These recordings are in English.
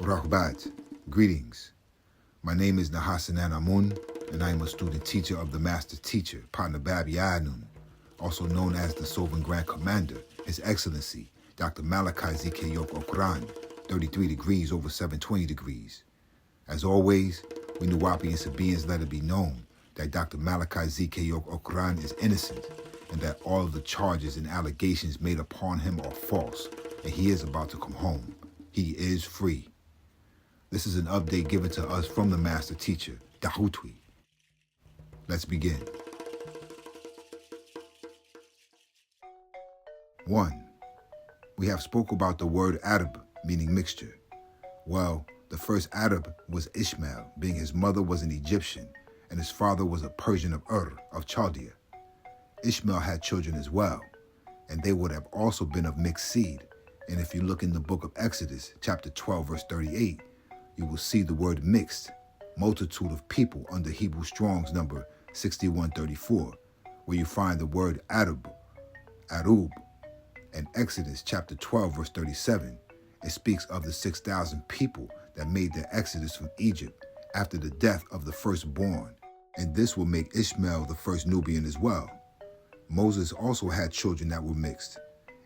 Rahbat, greetings. My name is Nahasanan Amun, and I am a student teacher of the master teacher, Pᴏ Yānun, also known as the Sovereign Grand Commander, His Excellency, Dr. Malachi Z.K. York Okran, 33 degrees over 720 degrees. As always, we Nuwapi and Sabaeans let it be known that Dr. Malachi Z.K. York Okran is innocent, and that all of the charges and allegations made upon him are false, and he is about to come home. He is free. This is an update given to us from the master teacher, Tղᴜsᴜ. Let's begin. 1. We have spoke about the word Arab, meaning mixture. Well, the first Arab was Ishmael, being his mother was an Egyptian, and his father was a Persian of of Chaldea. Ishmael had children as well, and they would have also been of mixed seed. And if you look in the book of Exodus, chapter 12, verse 38, you will see the word mixed, multitude of people under Hebrew Strong's number 6134, where you find the word Arab, Arub. And Exodus chapter 12, verse 37, it speaks of the 6,000 people that made their exodus from Egypt after the death of the firstborn. And this will make Ishmael the first Nubian as well. Moses also had children that were mixed,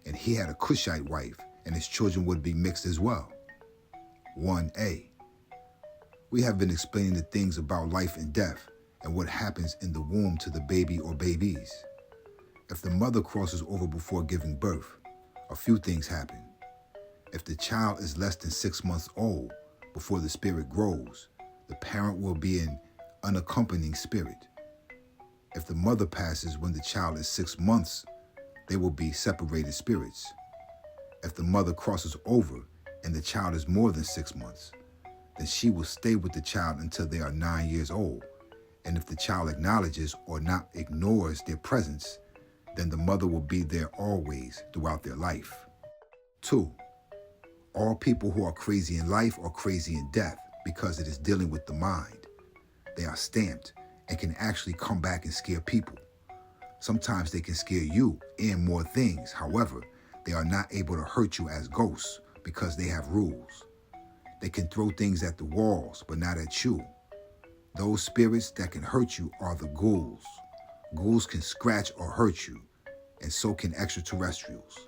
and he had a Cushite wife, and his children would be mixed as well. 1a. We have been explaining the things about life and death and what happens in the womb to the baby or babies. If the mother crosses over before giving birth, a few things happen. If the child is less than 6 months old before the spirit grows, the parent will be an unaccompanying spirit. If the mother passes when the child is 6 months, they will be separated spirits. If the mother crosses over and the child is more than 6 months, then she will stay with the child until they are 9 years old. And if the child acknowledges or not ignores their presence, then the mother will be there always throughout their life. 2. All people who are crazy in life are crazy in death because it is dealing with the mind. They are stamped and can actually come back and scare people. Sometimes they can scare you and more things. However, they are not able to hurt you as ghosts because they have rules. They can throw things at the walls, but not at you. Those spirits that can hurt you are the ghouls. Ghouls can scratch or hurt you, and so can extraterrestrials.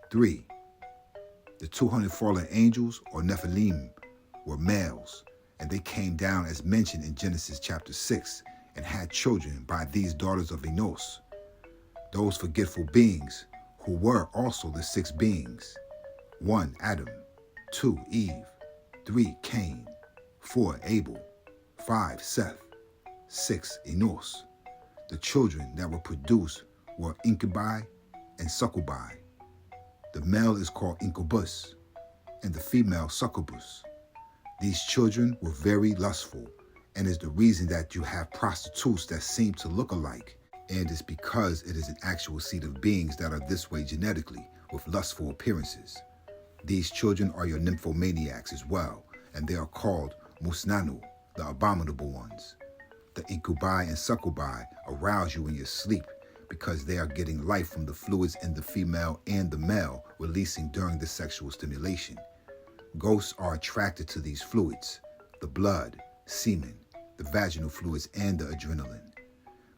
3. The 200 fallen angels, or Nephilim, were males, and they came down as mentioned in Genesis chapter 6 and had children by these daughters of Enos. Those forgetful beings, who were also the 6 beings. 1. Adam. 2. Eve. 3. Cain. 4. Abel. 5. Seth. 6. Enos. The children that were produced were incubi and succubi. The male is called incubus, and the female succubus. These children were very lustful, and is the reason that you have prostitutes that seem to look alike, and it's because it is an actual seed of beings that are this way genetically, with lustful appearances. These children are your nymphomaniacs as well, and they are called musnanu, the abominable ones. The incubi and succubi arouse you in your sleep because they are getting life from the fluids in the female and the male releasing during the sexual stimulation. Ghosts are attracted to these fluids, the blood, semen, the vaginal fluids, and the adrenaline.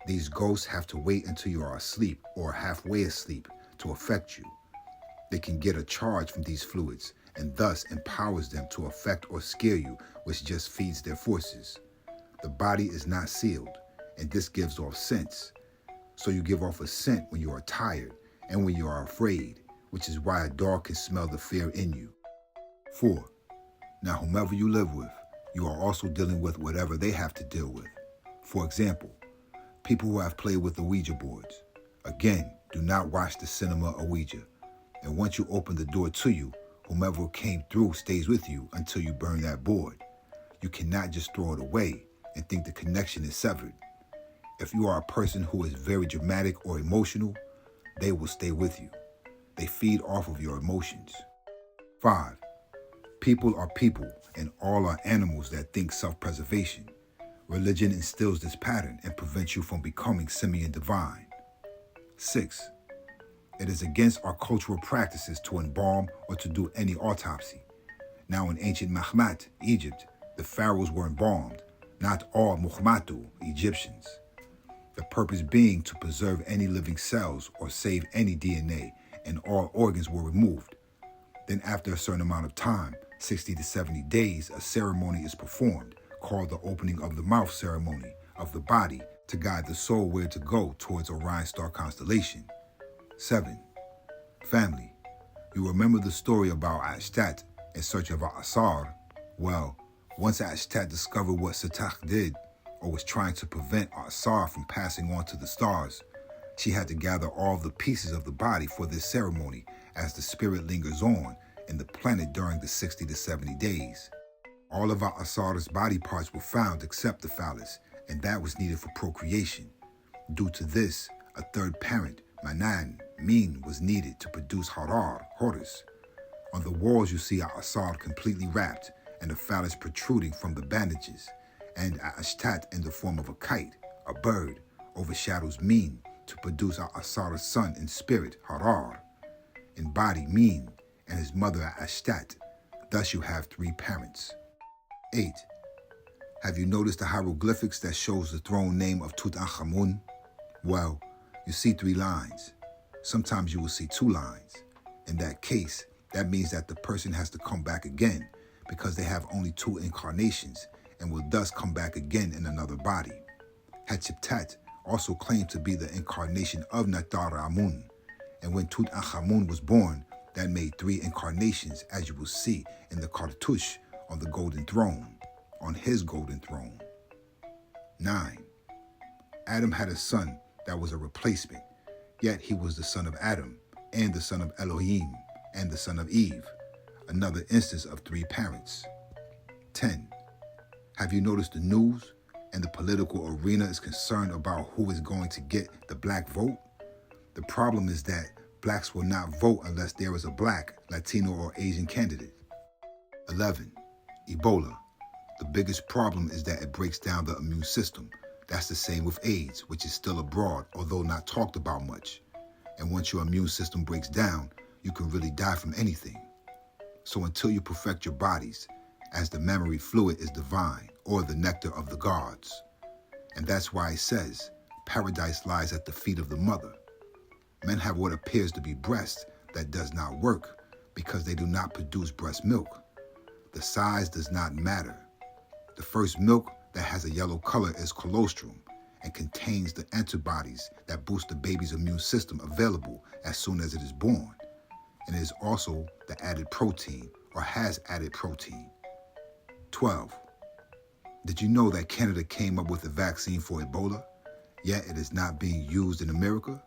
These ghosts have to wait until you are asleep or halfway asleep to affect you. They can get a charge from these fluids and thus empowers them to affect or scare you, which just feeds their forces. The body is not sealed, and this gives off scents. So you give off a scent when you are tired and when you are afraid, which is why a dog can smell the fear in you. 4. Now, whomever you live with, you are also dealing with whatever they have to deal with. For example, people who have played with the Ouija boards. Again, do not watch the cinema or Ouija. And once you open the door to you, whomever came through stays with you until you burn that board. You cannot just throw it away and think the connection is severed. If you are a person who is very dramatic or emotional, they will stay with you. They feed off of your emotions. 5. People are people, and all are animals that think self-preservation. Religion instills this pattern and prevents you from becoming simian divine. 6. It is against our cultural practices to embalm or to do any autopsy. Now in ancient Mahmat, Egypt, the pharaohs were embalmed, not all Muhammadu Egyptians. The purpose being to preserve any living cells or save any DNA, and all organs were removed. Then after a certain amount of time, 60 to 70 days, a ceremony is performed called the opening of the mouth ceremony of the body to guide the soul where to go towards Orion star constellation. 7. Family. You remember the story about Ashtat in search of Asar? Well, once Ashtat discovered what Sataq did, or was trying to prevent Asar from passing on to the stars, she had to gather all of the pieces of the body for this ceremony as the spirit lingers on in the planet during the 60 to 70 days. All of Asar's body parts were found except the phallus, and that was needed for procreation. Due to this, a third parent, Manan, Min, was needed to produce Harar, Horus. On the walls you see Asar completely wrapped and the phallus protruding from the bandages, and Ashtat in the form of a kite, a bird, overshadows Min to produce Asar's son in spirit, Harar. In body, Min, and his mother Ashtat. Thus you have 3 parents. 8. Have you noticed the hieroglyphics that shows the throne name of Tutankhamun? Well, you see 3 lines. Sometimes you will see 2 lines. In that case, that means that the person has to come back again because they have only 2 incarnations and will thus come back again in another body. Hatshepsut also claimed to be the incarnation of Natara Amun, and when Tutankhamun was born, that made 3 incarnations, as you will see in the cartouche on the golden throne, on his golden throne. 9. Adam had a son that was a replacement, yet he was the son of Adam, and the son of Elohim, and the son of Eve, another instance of 3 parents. 10. Have you noticed the news and the political arena is concerned about who is going to get the black vote? The problem is that blacks will not vote unless there is a black, Latino, or Asian candidate. 11. Ebola. The biggest problem is that it breaks down the immune system. That's the same with AIDS, which is still abroad, although not talked about much. And once your immune system breaks down, you can really die from anything. So until you perfect your bodies, as the mammary fluid is divine, or the nectar of the gods. And that's why it says, paradise lies at the feet of the mother. Men have what appears to be breast that does not work because they do not produce breast milk. The size does not matter. The first milk that has a yellow color is colostrum and contains the antibodies that boost the baby's immune system available as soon as it is born. And it is also the added protein, or has added protein. 12. Did you know that Canada came up with a vaccine for Ebola, yet it is not being used in America?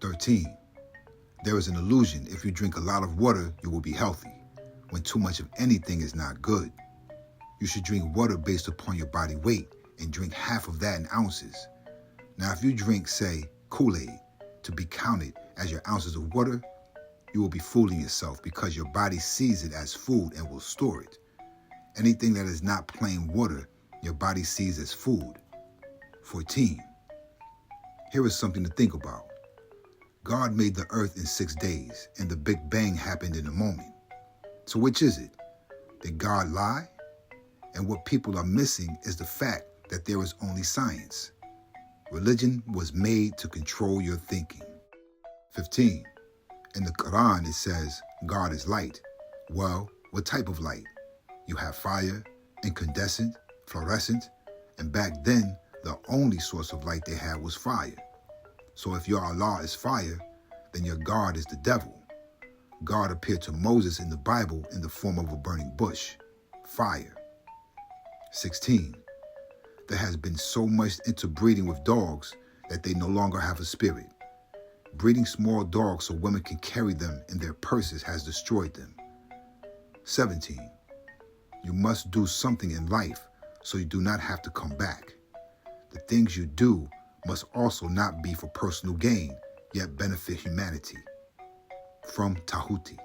13. There is an illusion if you drink a lot of water, you will be healthy, when too much of anything is not good. You should drink water based upon your body weight and drink half of that in ounces. Now, if you drink, say, Kool-Aid to be counted as your ounces of water, you will be fooling yourself because your body sees it as food and will store it. Anything that is not plain water, your body sees as food. 14. Here is something to think about. God made the earth in 6 days, and the Big Bang happened in a moment. So which is it? Did God lie? And what people are missing is the fact that there is only science. Religion was made to control your thinking. 15. In the Quran it says, God is light. Well, what type of light? You have fire, incandescent, fluorescent, and back then, the only source of light they had was fire. So if your Allah is fire, then your God is the devil. God appeared to Moses in the Bible in the form of a burning bush, fire. 16. There has been so much interbreeding with dogs that they no longer have a spirit. Breeding small dogs so women can carry them in their purses has destroyed them. 17. You must do something in life so you do not have to come back. The things you do must also not be for personal gain, yet benefit humanity. From Tahuti.